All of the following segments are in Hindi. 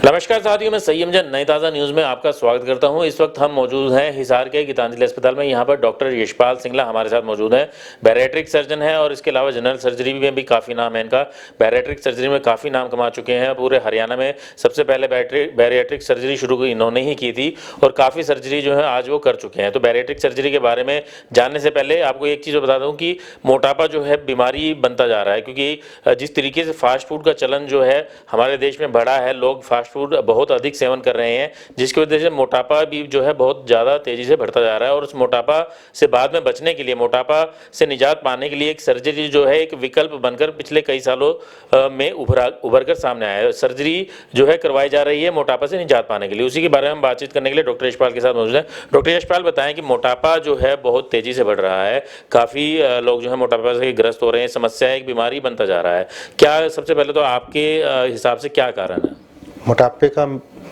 नमस्कार साथियों, मैं सय्यम जैन नई ताज़ा न्यूज़ में आपका स्वागत करता हूं। इस वक्त हम मौजूद हैं हिसार के गीतांजलि अस्पताल में। यहां पर डॉक्टर यशपाल सिंगला हमारे साथ मौजूद हैं। बैरिएट्रिक सर्जन हैं और इसके अलावा जनरल सर्जरी में भी काफ़ी नाम है इनका। बैरिएट्रिक सर्जरी में काफ़ी नाम कमा चुके हैं। पूरे हरियाणा में सबसे पहले बैरिएट्रिक सर्जरी शुरू इन्होंने ही की थी और काफ़ी सर्जरी जो है आज वो कर चुके हैं। तो बैरिएट्रिक सर्जरी के बारे में जानने से पहले आपको एक चीज़ बता दूँ कि मोटापा जो है बीमारी बनता जा रहा है, क्योंकि जिस तरीके से फास्ट फूड का चलन जो है हमारे देश में बढ़ा है, लोग फास्ट फूड बहुत अधिक सेवन कर रहे हैं, जिसकी वजह से मोटापा भी जो है बहुत ज़्यादा तेज़ी से बढ़ता जा रहा है। और उस मोटापा से बाद में बचने के लिए, मोटापा से निजात पाने के लिए एक सर्जरी जो है एक विकल्प बनकर पिछले कई सालों में उभर कर सामने आया है। सर्जरी जो है करवाई जा रही है मोटापा से निजात पाने के लिए। उसी के बारे में हम बातचीत करने के लिए डॉक्टर यशपाल के साथ मौजूद हैं। डॉक्टर यशपाल, बताएं कि मोटापा जो है बहुत तेज़ी से बढ़ रहा है, काफ़ी लोग जो है मोटापा से ग्रस्त हो रहे हैं, समस्या एक बीमारी बनता जा रहा है। क्या सबसे पहले तो आपके हिसाब से क्या कारण है? मोटापे का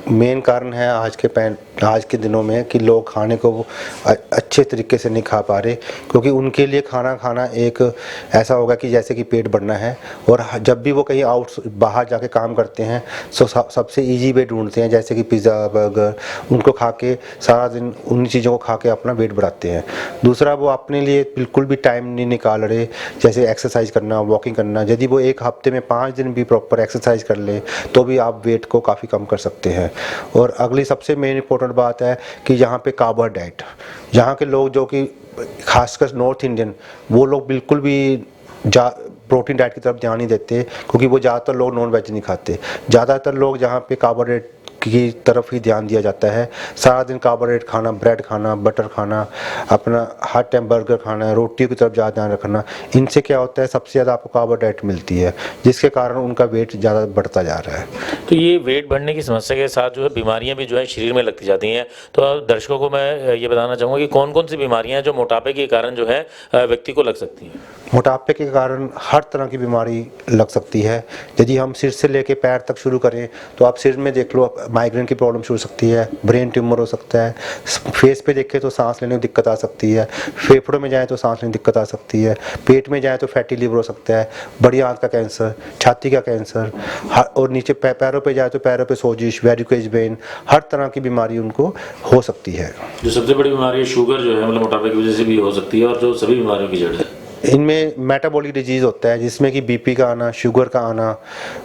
मेन कारण है आज के दिनों में कि लोग खाने को अच्छे तरीके से नहीं खा पा रहे, क्योंकि उनके लिए खाना खाना एक ऐसा होगा कि जैसे कि पेट भरना है। और जब भी वो कहीं बाहर जाके काम करते हैं तो सबसे इजी वे ढूंढते हैं, जैसे कि पिज़्ज़ा, बर्गर, उनको खा के सारा दिन उन चीज़ों को खा के अपना वेट बढ़ाते हैं। दूसरा, वो अपने लिए बिल्कुल भी टाइम नहीं निकाल रहे, जैसे एक्सरसाइज करना, वॉकिंग करना। यदि वो एक हफ्ते में 5 दिन भी प्रॉपर एक्सरसाइज कर ले तो भी आप वेट को काफ़ी कम कर सकते हैं। और अगली सबसे मेन इंपॉर्टेंट बात है कि यहाँ पे कार्बोहाइड्रेट, यहाँ के लोग जो कि खासकर नॉर्थ इंडियन, वो लोग बिल्कुल भी प्रोटीन डाइट की तरफ ध्यान नहीं देते, क्योंकि वो ज़्यादातर लोग नॉन वेज नहीं खाते। ज़्यादातर लोग जहाँ पे कार्बोहाइड्रेट की तरफ ही ध्यान दिया जाता है। सारा दिन कार्बोहाइड्रेट खाना, ब्रेड खाना, बटर खाना, अपना हर टाइम बर्गर खाना, रोटियों की तरफ ज़्यादा ध्यान रखना। इनसे क्या होता है, सबसे ज़्यादा आपको कार्बोहाइड्रेट मिलती है, जिसके कारण उनका वेट ज़्यादा बढ़ता जा रहा है। तो ये वेट बढ़ने की समस्या के साथ जो है बीमारियां भी जो है शरीर में लगती जाती हैं। तो दर्शकों को मैं ये बताना चाहूँगा कि कौन कौन सी बीमारियां हैं जो मोटापे के कारण जो है व्यक्ति को लग सकती हैं? मोटापे के कारण हर तरह की बीमारी लग सकती है। यदि हम सिर से लेके पैर तक शुरू करें तो आप सिर में देख लो, माइग्रेन की प्रॉब्लम शुरू हो सकती है, ब्रेन ट्यूमर हो सकता है, फेस पे देखें तो सांस लेने में दिक्कत आ सकती है, फेफड़ों में जाए तो सांस लेने में दिक्कत आ सकती है, पेट में जाए तो फैटी लीवर हो सकता है, बड़ी आंत का कैंसर, छाती का कैंसर, और नीचे पैरों पे जाए तो पैरों पे सोजिश, वेरिकोज वेन, हर तरह की बीमारी उनको हो सकती है। जो सबसे बड़ी बीमारी है शुगर जो है, मतलब मोटापे की वजह से भी हो सकती है, और जो सभी बीमारियों की जड़ है। इनमें मेटाबॉलिक डिजीज़ होता है, जिसमें कि बीपी का आना, शुगर का आना,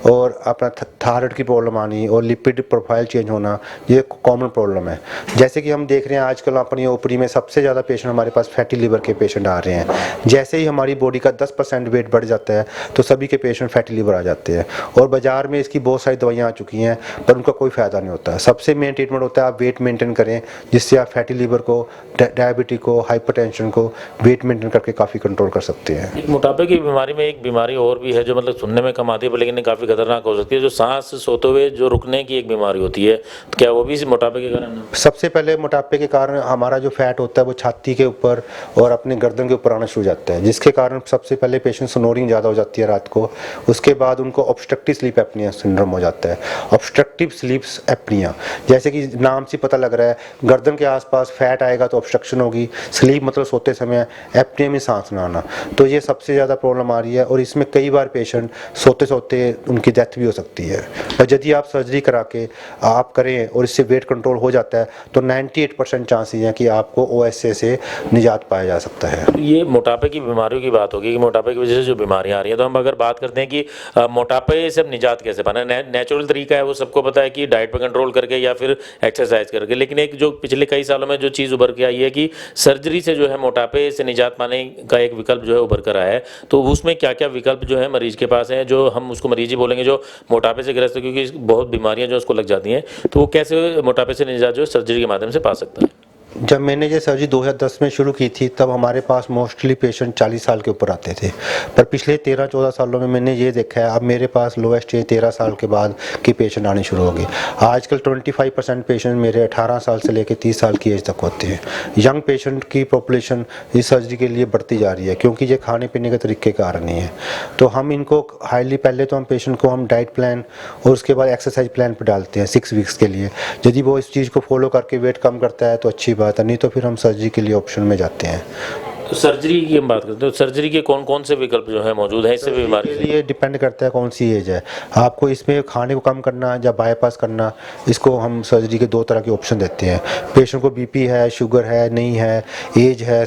और अपना थायराइड की प्रॉब्लम आनी, और लिपिड प्रोफाइल चेंज होना, ये कॉमन प्रॉब्लम है। जैसे कि हम देख रहे हैं आजकल अपनी ओपीडी में सबसे ज़्यादा पेशेंट हमारे पास फैटी लीवर के पेशेंट आ रहे हैं। जैसे ही हमारी बॉडी का 10% वेट बढ़ जाता है तो सभी के पेशेंट फैटी लीवर आ जाते हैं। और बाज़ार में इसकी बहुत सारी दवाइयाँ आ चुकी हैं, पर उनका कोई फ़ायदा नहीं होता। सबसे मेन ट्रीटमेंट होता है आप वेट मेंटेन करें, जिससे आप फैटी लीवर को, डायबिटीज को, हाइपरटेंशन को वेट मेंटेन करके काफ़ी कंट्रोल कर सकते हैं। एक मोटापे की बीमारी में एक बीमारी और भी है जो मतलब सुनने में कम आती है, लेकिन काफ़ी खतरनाक हो सकती है, जो सांस सोते हुए जो रुकने की एक बीमारी होती है। तो क्या वो भी इस मोटापे के कारण है? सबसे पहले मोटापे के कारण हमारा जो फैट होता है वो छाती के ऊपर और अपने गर्दन के ऊपर आना शुरू हो जाता है, जिसके कारण सबसे पहले पेशेंट स्नोरिंग ज़्यादा हो जाती है रात को। उसके बाद उनको ऑब्स्ट्रक्टिव स्लीप एपनिया सिंड्रोम हो जाता है। ऑब्स्ट्रक्टिव स्लीप एपनिया, जैसे कि नाम से पता लग रहा है, गर्दन के आसपास फैट आएगा तो ऑब्स्ट्रक्शन होगी, स्लीप मतलब सोते समय, एपनिया में सांस ना आना। तो ये सबसे ज़्यादा प्रॉब्लम आ रही है, और इसमें कई बार पेशेंट सोते सोते उनकी डेथ भी हो सकती है। और यदि आप सर्जरी करा के आप करें और इससे वेट कंट्रोल हो जाता है तो 98% चांसेस हैं कि आपको OSA से निजात पाया जा सकता है। ये मोटापे की बीमारियों की बात होगी कि मोटापे की वजह से जो बीमारियां आ रही हैं, तो हम अगर बात करते हैं कि मोटापे से निजात कैसे पाना, नेचुरल तरीका है वो सबको पता है कि डाइट पर कंट्रोल करके या फिर एक्सरसाइज करके। लेकिन एक जो पिछले कई सालों में जो चीज़ उभर के आई है कि सर्जरी से जो है मोटापे से निजात पाने का एक विकल्प जो है उभर कर आया है। तो उसमें क्या क्या विकल्प जो है मरीज के पास है, जो हम उसको मरीज ही बोलेंगे जो मोटापे से ग्रस्त है, क्योंकि बहुत बीमारियां जो उसको लग जाती हैं, तो वो कैसे मोटापे से निजात जो है सर्जरी के माध्यम से पा सकता है? जब मैंने ये सर्जरी 2010 में शुरू की थी तब हमारे पास मोस्टली पेशेंट 40 साल के ऊपर आते थे, पर पिछले 13-14 सालों में मैंने ये देखा है अब मेरे पास लोएस्ट एज 13 साल के बाद के पेशेंट आने शुरू हो गए। आजकल 25% पेशेंट मेरे 18 साल से लेकर 30 साल की एज तक होते हैं। यंग पेशेंट की पॉपुलेशन इस सर्जरी के लिए बढ़ती जा रही है, क्योंकि ये खाने पीने के तरीके के कारण ही है। तो हम इनको पहले तो हम पेशेंट को हम डाइट प्लान और उसके बाद एक्सरसाइज प्लान पर डालते हैं 6 वीक्स के लिए। यदि वो इस चीज़ को फॉलो करके वेट कम करता है तो अच्छी बात है, नहीं तो फिर हम सर्जरी के लिए ऑप्शन में जाते हैं। तो सर्जरी की हम बात करते हैं, तो सर्जरी के कौन कौन से विकल्प जो है मौजूद हैं इससे भी बीमारी के लिए डिपेंड करता है कौन सी एज है आपको, इसमें खाने को कम करना या बाईपास करना, इसको हम सर्जरी के 2 तरह के ऑप्शन देते हैं। पेशेंट को बीपी है, शुगर है, नहीं है, एज है,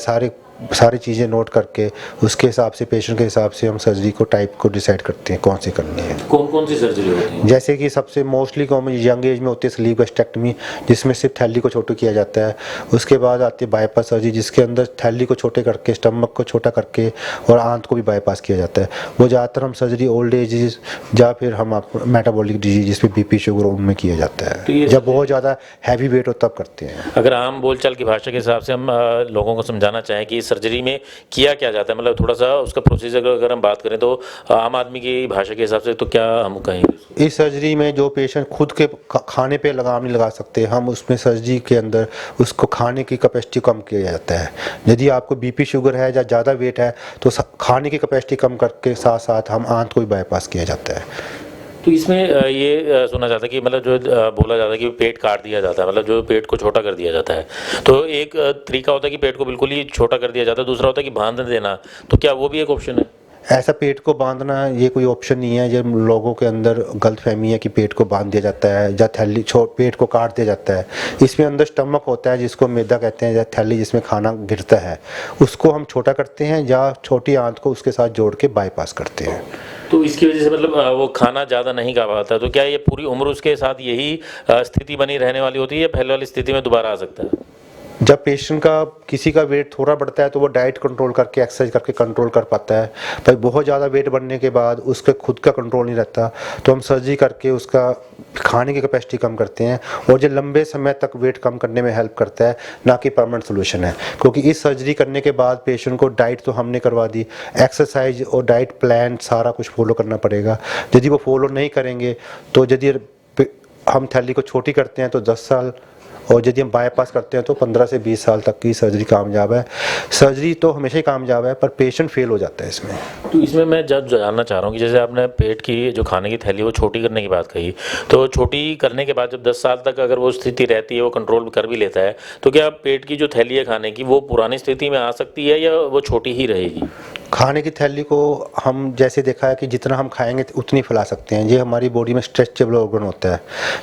सारी चीज़ें नोट करके उसके हिसाब से, पेशेंट के हिसाब से हम सर्जरी को टाइप को डिसाइड करते हैं कौन सी करनी है। कौन कौन सी सर्जरी होती है? जैसे कि सबसे मोस्टली कॉमन यंग एज में होती है स्लीव गैस्ट्रेक्टमी, जिसमें सिर्फ थैली को छोटा किया जाता है। उसके बाद आती है बाईपास सर्जरी, जिसके अंदर थैली को छोटे करके, स्टमक को छोटा करके और आंत को भी बाईपास किया जाता है। वो ज़्यादातर हम सर्जरी ओल्ड एज या फिर हम आपको मेटाबॉलिक डिजीज जिसमें बीपी शुगर उनमें किया जाता तो ये है, जब बहुत ज़्यादा हैवी वेट हो तब करते हैं। अगर आम बोलचाल की भाषा के हिसाब से हम लोगों को समझाना चाहें कि इस सर्जरी में किया क्या जाता है, मतलब थोड़ा सा उसका प्रोसीजर अगर हम बात करें तो आम आदमी की भाषा के हिसाब से तो क्या हम कहेंगे? इस सर्जरी में जो पेशेंट खुद के खाने पे लगाम नहीं लगा सकते, हम उसमें सर्जरी के अंदर उसको खाने की कैपेसिटी कम किया जाता है। यदि आपको बीपी शुगर है या ज़्यादा वेट है तो खाने की कैपेसिटी कम करके साथ साथ हम आंत को भी बाईपास किया जाता है। तो इसमें ये सुना जाता है कि मतलब जो बोला जाता है कि पेट काट दिया जाता है, मतलब जो पेट को छोटा कर दिया जाता है। तो एक तरीका होता है कि पेट को बिल्कुल ही छोटा कर दिया जाता है, दूसरा होता है कि बांध देना, तो क्या वो भी एक ऑप्शन है? ऐसा पेट को बांधना ये कोई ऑप्शन नहीं है। जब लोगों के अंदर गलतफहमी है कि पेट को बांध दिया जाता है या थैली पेट को काट दिया जाता है, इसमें अंदर स्टमक होता है जिसको मैदा कहते हैं, या थैली जिसमें खाना गिरता है, उसको हम छोटा करते हैं या छोटी आंत को उसके साथ जोड़ के बाईपास करते हैं। तो इसकी वजह से मतलब वो खाना ज़्यादा नहीं खा पाता, तो क्या ये पूरी उम्र उसके साथ यही स्थिति बनी रहने वाली होती है या पहले वाली स्थिति में दोबारा आ सकता है? जब पेशेंट का किसी का वेट थोड़ा बढ़ता है तो वो डाइट कंट्रोल करके, एक्सरसाइज करके कंट्रोल कर पाता है। भाई बहुत ज़्यादा वेट बढ़ने के बाद उसका खुद का कंट्रोल नहीं रहता, तो हम सर्जरी करके उसका खाने की कैपेसिटी कम करते हैं, और जो लंबे समय तक वेट कम करने में हेल्प करता है, ना कि परमानेंट सोल्यूशन है। क्योंकि इस सर्जरी करने के बाद पेशेंट को डाइट तो हमने करवा दी, एक्सरसाइज और डाइट प्लान सारा कुछ फॉलो करना पड़ेगा। यदि वो फॉलो नहीं करेंगे तो यदि हम थैली को छोटी करते हैं तो 10 साल, और यदि हम बाईपास करते हैं तो 15 से 20 साल तक की सर्जरी कामयाब है। सर्जरी तो हमेशा ही कामयाब है, पर पेशेंट फेल हो जाता है इसमें। तो इसमें मैं जब जानना चाह रहा हूँ कि जैसे आपने पेट की जो खाने की थैली वो छोटी करने की बात कही, तो छोटी करने के बाद जब 10 साल तक अगर वो स्थिति रहती है, वो कंट्रोल कर भी लेता है, तो क्या पेट की जो थैली है खाने की वो पुरानी स्थिति में आ सकती है या वो छोटी ही रहेगी? खाने की थैली को हम जैसे देखा है कि जितना हम खाएंगे उतनी फैला सकते हैं। ये हमारी बॉडी में स्ट्रेचेबल ऑर्गन होता है,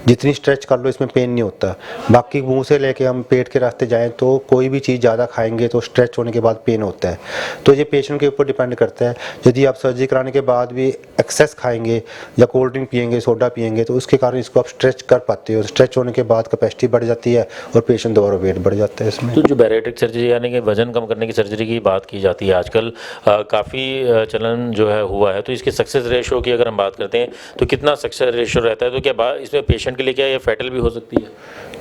जितनी स्ट्रेच कर लो इसमें पेन नहीं होता। बाकी मुंह से लेके हम पेट के रास्ते जाएं तो कोई भी चीज़ ज़्यादा खाएंगे तो स्ट्रेच होने के बाद पेन होता है। तो ये पेशेंट के ऊपर डिपेंड करता है। यदि आप सर्जरी कराने के बाद भी एक्सेस खाएंगे या कोल्ड ड्रिंक पियेंगे, सोडा पियेंगे, तो उसके कारण इसको आप स्ट्रेच कर पाते हो। स्ट्रेच होने के बाद कैपेसिटी बढ़ जाती है और पेशेंट दोबारा वेट बढ़ जाता है इसमें। तो जो बैरिएट्रिक सर्जरी यानी कि वजन कम करने की सर्जरी की बात की जाती है आजकल, काफ़ी चलन जो है हुआ है, तो इसके सक्सेस रेशो की अगर हम बात करते हैं तो कितना सक्सेस रेशो रहता है? तो क्या इसमें पेशेंट के लिए क्या ये फैटल भी हो सकती है?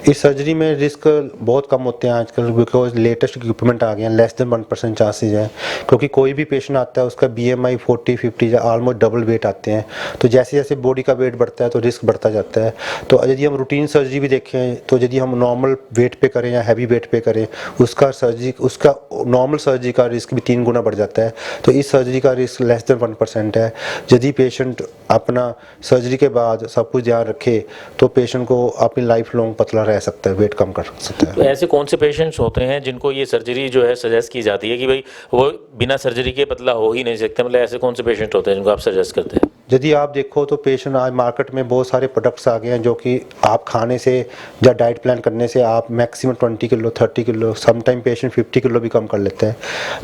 इस सर्जरी में रिस्क बहुत कम होते हैं आजकल, बिकॉज लेटेस्ट इक्विपमेंट आ गए हैं। लेस देन 1% चांसेज हैं, क्योंकि कोई भी पेशेंट आता है उसका BMI 40-50 या ऑलमोस्ट डबल वेट आते हैं। तो जैसे जैसे बॉडी का वेट बढ़ता है तो रिस्क बढ़ता जाता है। तो यदि हम रूटीन सर्जरी भी देखें तो यदि हम नॉर्मल वेट पे करें या हैवी वेट पे करें, उसका नॉर्मल सर्जरी का रिस्क भी 3 गुना बढ़ जाता है। तो इस सर्जरी का रिस्क लेस देन 1% है। यदि पेशेंट अपना सर्जरी के बाद सब कुछ ध्यान रखे तो पेशेंट को अपनी लाइफ लॉन्ग पतला रह सकता है, वेट कम कर सकता है। तो ऐसे कौन से पेशेंट्स होते हैं जिनको ये सर्जरी जो है सजेस्ट की जाती है कि भाई वो बिना सर्जरी के पतला हो ही नहीं सकते, मतलब ऐसे कौन से पेशेंट होते हैं जिनको आप सजेस्ट करते हैं? यदि आप देखो तो पेशेंट आज मार्केट में बहुत सारे प्रोडक्ट्स आ गए हैं जो कि आप खाने से या डाइट प्लान करने से आप maximum 20 kilo 30 kilo, sometime patient 50 kilo भी कम कर लेते हैं।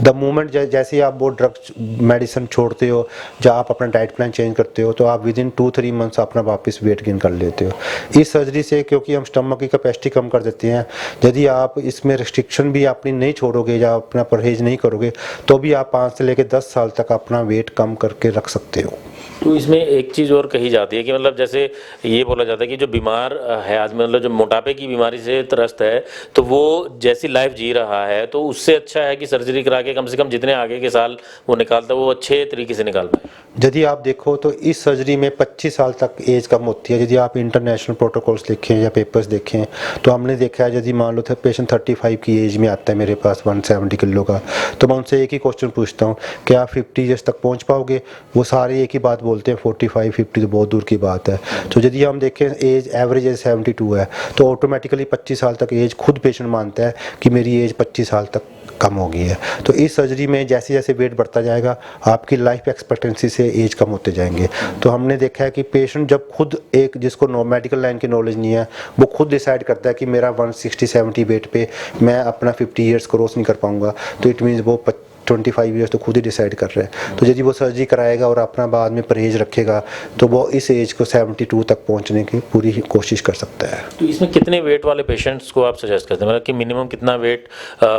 द मोमेंट जैसे ही आप वो ड्रग्स मेडिसिन छोड़ते हो या आप अपना डाइट प्लान चेंज करते हो तो आप विद इन 2-3 मंथ्स अपना वापस वेट गेन कर लेते हो इस सर्जरी से, क्योंकि हम स्टमक की कैपेसिटी कम कर देते हैं। यदि आप इसमें रिस्ट्रिक्शन भी अपनी नहीं छोड़ोगे या अपना परहेज नहीं करोगे तो भी आप 5 से लेकर 10 साल तक अपना वेट कम करके रख सकते हो। तो इसमें एक चीज़ और कही जाती है कि मतलब जैसे ये बोला जाता है कि जो बीमार है आज, मतलब जो मोटापे की बीमारी से त्रस्त है, तो वो जैसी लाइफ जी रहा है तो उससे अच्छा है कि सर्जरी करा के कम से कम जितने आगे के साल वो निकालता है वो अच्छे तरीके से निकाल पाए। यदि आप देखो तो इस सर्जरी में 25 साल तक एज कम होती है। यदि आप इंटरनेशनल प्रोटोकॉल्स देखें या पेपर्स देखें तो हमने देखा है यदि मान लो पेशेंट 35 की एज में आता है मेरे पास 170 किलो का, तो मैं उनसे एक ही क्वेश्चन पूछता हूँ कि आप 50 ईयर्स तक पहुँच पाओगे? वो सारे एक ही बात बोलते हैं 45-50 तो बहुत दूर की बात है। तो यदि हम देखें एज एवरेज एज 72 है तो ऑटोमेटिकली 25 साल तक एज खुद पेशेंट मानता है कि मेरी एज 25 साल तक कम हो गई है। तो इस सर्जरी में जैसे जैसे वेट बढ़ता जाएगा आपकी लाइफ एक्सपेक्टेंसी से एज कम होते जाएंगे। तो हमने देखा है कि पेशेंट जब खुद एक जिसको मेडिकल लाइन की नॉलेज नहीं है वो खुद डिसाइड करता है कि मेरा 160-170 वेट पे मैं अपना 50 ईयर्स क्रॉस नहीं कर पाऊंगा, तो इट मीन्स वो 25 ईयर्स तो खुद ही डिसाइड कर रहे हैं। तो यदि वो सर्जरी कराएगा और अपना बाद में परहेज रखेगा तो वो इस एज को 72 तक पहुंचने की पूरी कोशिश कर सकता है। तो इसमें कितने वेट वाले पेशेंट्स को आप सजेस्ट करते हैं, मतलब कि मिनिमम कितना वेट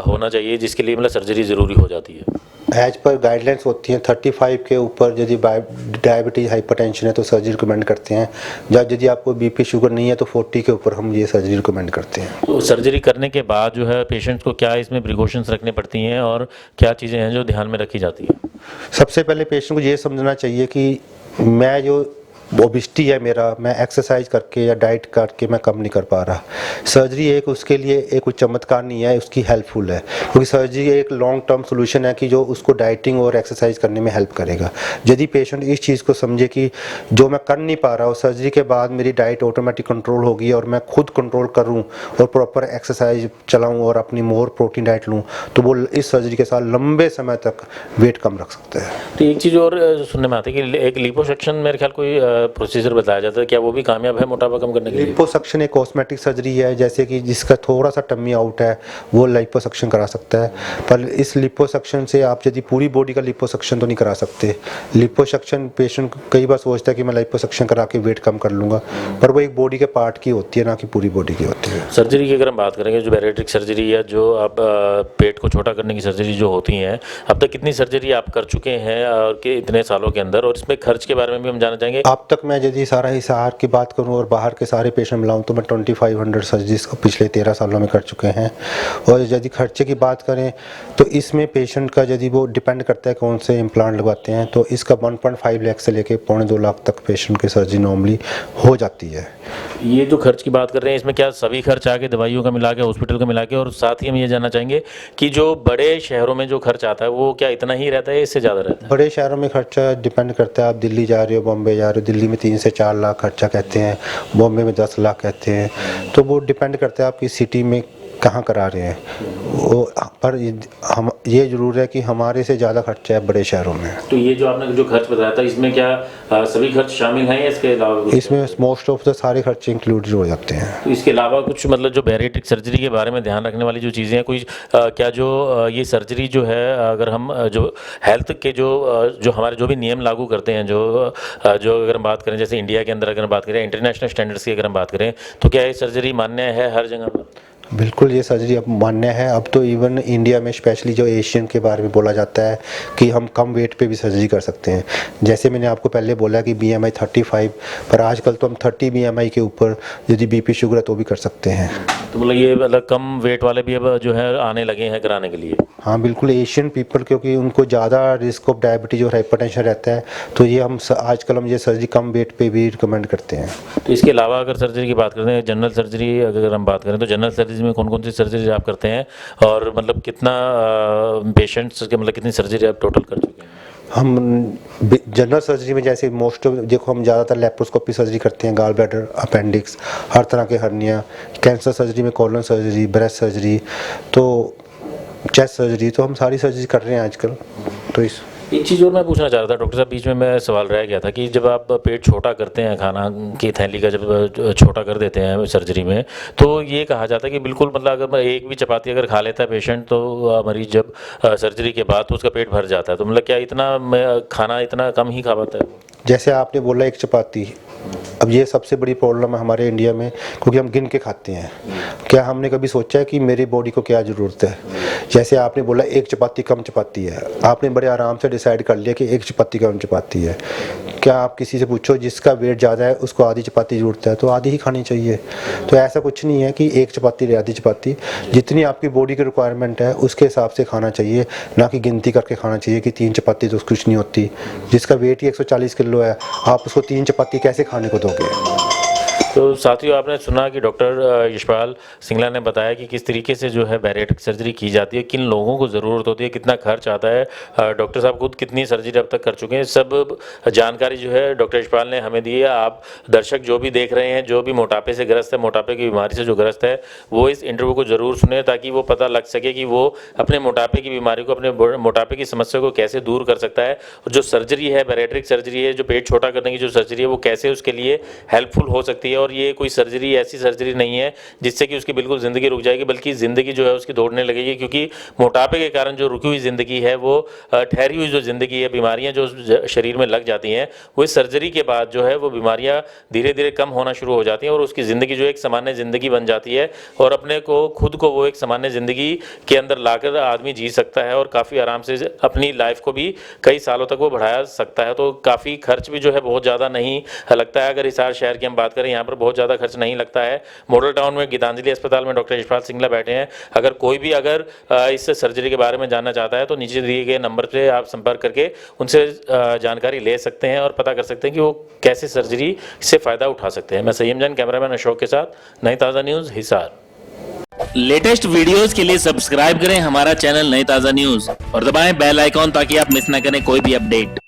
होना चाहिए जिसके लिए मतलब सर्जरी ज़रूरी हो जाती है? एज पर गाइडलाइंस होती हैं 35 के ऊपर यदि डायबिटीज़ हाइपरटेंशन है तो सर्जरी रिकमेंड करते हैं। जब यदि आपको बीपी शुगर नहीं है तो 40 के ऊपर हम ये सर्जरी रिकमेंड करते हैं। तो सर्जरी करने के बाद जो है पेशेंट्स को क्या इसमें प्रिकॉशंस रखनी पड़ती हैं और क्या चीज़ें हैं जो ध्यान में रखी जाती है? सबसे पहले पेशेंट को ये समझना चाहिए कि मैं जो ओबिसिटी है मेरा, मैं एक्सरसाइज करके या डाइट करके मैं कम नहीं कर पा रहा। सर्जरी एक उसके लिए एक कोई चमत्कार नहीं है, उसकी हेल्पफुल है, क्योंकि सर्जरी एक लॉन्ग टर्म सोल्यूशन है कि जो उसको डाइटिंग और एक्सरसाइज करने में हेल्प करेगा। यदि पेशेंट इस चीज़ को समझे कि जो मैं कर नहीं पा रहा हूँ सर्जरी के बाद मेरी डाइट ऑटोमेटिक कंट्रोल होगी और मैं खुद कंट्रोल करूँ और प्रॉपर एक्सरसाइज चलाऊँ और अपनी मोर प्रोटीन डाइट लूँ, तो वो इस सर्जरी के साथ लंबे समय तक वेट कम रख सकते हैं। तो एक चीज़ और सुनने में आती है कि एक लिपोसक्शन मेरे ख्याल कोई प्रोसीजर बताया जाता है, क्या वो भी कामयाब है मोटापा कम करने के लिए? लिपोसक्शन एक कॉस्मेटिक सर्जरी है, जैसे कि जिसका थोड़ा सा टम्मी आउट है वो लिपोसक्शन करा सकता है, पर इस लिपोसक्शन से आप यदि पूरी बॉडी का लिपोसक्शन तो नहीं करा सकते। लिपोसक्शन पेशेंट कई बार सोचता है कि मैं लिपोसक्शन करा के वेट कम कर लूँगा, पर वो एक बॉडी के पार्ट की होती है, ना कि पूरी बॉडी की होती है। सर्जरी की अगर हम बात करेंगे, जो बैरिएट्रिक सर्जरी या जो आप पेट को छोटा करने की सर्जरी जो होती हैं, अब तक कितनी सर्जरी आप कर चुके हैं और कि इतने सालों के अंदर, और इसमें खर्च के बारे में भी हम जानना चाहेंगे। अब तक मैं यदि सारा हिसार की बात करूं और बाहर के सारे पेशेंट मिलाऊं तो मैं 2500 सर्जरीज को पिछले 13 सालों में कर चुके हैं। और यदि खर्चे की बात करें तो इसमें पेशेंट का यदि वो डिपेंड करता है कौन से इम्प्लांट लगवाते हैं, तो इसका 1.5 लाख से लेके 2.25 लाख तक पेशेंट की सर्जरी नॉर्मली हो जाती है। ये जो खर्च की बात कर रहे हैं इसमें क्या सभी खर्च आके दवाइयों का मिला के, हॉस्पिटल का मिला के, और साथ ही हम ये जानना चाहेंगे कि जो बड़े शहरों में जो खर्च आता है वो क्या इतना ही रहता है, इससे ज़्यादा रहता है? बड़े शहरों में खर्चा डिपेंड करता है, आप दिल्ली जा रहे हो, बॉम्बे जा रहे हो, दिल्ली में 3 से 4 लाख खर्चा कहते हैं, बॉम्बे में 10 लाख कहते हैं, तो वो डिपेंड करता है आप किस सिटी में कहाँ करा रहे हैं। वो पर हम ये ज़रूर है कि हमारे से ज़्यादा खर्चा है बड़े शहरों में। तो ये जो आपने जो खर्च बताया था इसमें क्या सभी खर्च शामिल हैं या इसके अलावा कुछ? इसमें मोस्ट ऑफ द सारे खर्चे इंक्लूड हो जाते हैं। तो इसके अलावा कुछ मतलब जो बैरिएट्रिक सर्जरी के बारे में ध्यान रखने वाली जो चीज़ें हैं, कोई क्या जो ये सर्जरी जो है, अगर हम जो हेल्थ के जो हमारे जो भी नियम लागू करते हैं, जो अगर हम बात करें जैसे इंडिया के अंदर अगर हम बात करें, इंटरनेशनल स्टैंडर्ड्स की अगर हम बात करें, तो क्या ये सर्जरी मान्य है हर जगह पर? बिल्कुल ये सर्जरी अब मान्य है। अब तो इवन इंडिया में स्पेशली जो एशियन के बारे में बोला जाता है कि हम कम वेट पे भी सर्जरी कर सकते हैं। जैसे मैंने आपको पहले बोला कि BMI 35, पर आजकल तो हम 30 BMI के ऊपर यदि BP शुगर है तो भी कर सकते हैं। तो मतलब ये मतलब कम वेट वाले भी अब जो है आने लगे हैं कराने के लिए? हाँ बिल्कुल, एशियन पीपल क्योंकि उनको ज़्यादा रिस्क ऑफ डायबिटीज़ और हाइपरटेंशन रहता है, तो ये आजकल हम ये सर्जरी कम वेट पे भी रिकमेंड करते हैं। तो इसके अलावा अगर सर्जरी की बात करते हैं, जनरल सर्जरी अगर हम बात करें, तो जनरल सर्जरी में कौन कौन सी सर्जरी आप करते हैं और मतलब कितना पेशेंट्स के मतलब कितनी सर्जरी आप टोटल कर चुके हैं? हम जनरल सर्जरी में जैसे मोस्ट ऑफ देखो हम ज़्यादातर लेप्रोस्कोपी सर्जरी करते हैं, गाल ब्लैडर, अपेंडिक्स, हर तरह के हर्निया, कैंसर सर्जरी में कॉलन सर्जरी, ब्रेस्ट सर्जरी, तो चेस्ट सर्जरी, तो हम सारी सर्जरी कर रहे हैं आजकल। तो इस एक चीज़ और मैं पूछना चाह रहा था डॉक्टर साहब, बीच में मैं सवाल रह गया था कि जब आप पेट छोटा करते हैं, खाना की थैली का जब छोटा कर देते हैं सर्जरी में, तो ये कहा जाता है कि बिल्कुल मतलब अगर एक भी चपाती अगर खा लेता है पेशेंट तो मरीज जब सर्जरी के बाद तो उसका पेट भर जाता है, तो मतलब क्या इतना खाना इतना कम ही खा पाता है? जैसे आपने बोला एक चपाती, अब ये सबसे बड़ी प्रॉब्लम है हमारे इंडिया में, क्योंकि हम गिन के खाते हैं। क्या हमने कभी सोचा है कि मेरी बॉडी को क्या ज़रूरत है? जैसे आपने बोला एक चपाती कम चपाती है, आपने बड़े आराम से डिसाइड कर लिया कि एक चपाती कम चपाती है। क्या आप किसी से पूछो जिसका वेट ज़्यादा है उसको आधी चपाती ज़रूरत है, तो आधी ही खानी चाहिए। तो ऐसा कुछ नहीं है कि एक चपाती आधी चपाती, जितनी आपकी बॉडी की रिक्वायरमेंट है उसके हिसाब से खाना चाहिए, ना कि गिनती करके खाना चाहिए कि 3 चपाती तो कुछ नहीं होती। जिसका वेट ही 140 किलो है, आप उसको 3 चपाती कैसे खाने को दोगे? तो साथियों, आपने सुना कि डॉक्टर यशपाल सिंगला ने बताया कि किस तरीके से जो है बैरिएट्रिक सर्जरी की जाती है, किन लोगों को ज़रूरत होती है, कितना खर्च आता है। डॉक्टर साहब खुद कितनी सर्जरी अब तक कर चुके हैं, सब जानकारी जो है डॉक्टर यशपाल ने हमें दी है। आप दर्शक जो भी देख रहे हैं, जो भी मोटापे से ग्रस्त है, मोटापे की बीमारी से जो ग्रस्त है, वो इस इंटरव्यू को ज़रूर सुने ताकि वो पता लग सके कि वो अपने मोटापे की बीमारी को, अपने मोटापे की समस्या को कैसे दूर कर सकता है। और जो सर्जरी है, बैरिएट्रिक सर्जरी है, जो पेट छोटा करने की जो सर्जरी है, वो कैसे उसके लिए हेल्पफुल हो सकती है। और ये कोई सर्जरी ऐसी सर्जरी नहीं है जिससे कि उसकी बिल्कुल ज़िंदगी रुक जाएगी, बल्कि ज़िंदगी जो है उसकी दौड़ने लगेगी, क्योंकि मोटापे के कारण जो रुकी हुई ज़िंदगी है, वो ठहरी हुई जो ज़िंदगी है, बीमारियां जो शरीर में लग जाती हैं, वो इस सर्जरी के बाद जो है वो बीमारियां धीरे धीरे कम होना शुरू हो जाती हैं और उसकी ज़िंदगी जो एक सामान्य ज़िंदगी बन जाती है और अपने को खुद को वो एक सामान्य ज़िंदगी के अंदर लाकर आदमी जी सकता है और काफ़ी आराम से अपनी लाइफ को भी कई सालों तक वो बढ़ाया सकता है। तो काफ़ी खर्च भी जो है बहुत ज़्यादा नहीं लगता है। अगर हिसार शहर की हम बात करें, यहाँ पर बहुत ज़्यादा खर्च नहीं लगता है। मॉडल टाउन में गीतांजलि अस्पताल में डॉक्टर यशपाल सिंगला बैठे हैं। अगर कोई भी इस सर्जरी के बारे में जानना चाहता है तो नीचे दिए गए नंबर पे आप संपर्क करके उनसे जानकारी ले सकते हैं और पता कर सकते हैं कि वो कैसे सर्जरी से फ़ायदा उठा सकते हैं। मैं संयम जैन, कैमरामैन अशोक के साथ, नई ताज़ा न्यूज़, हिसार। लेटेस्ट वीडियोस के लिए सब्सक्राइब करें हमारा चैनल नई ताज़ा न्यूज़ और दबाएं बेल आइकॉन ताकि आप मिस ना करें कोई भी अपडेट।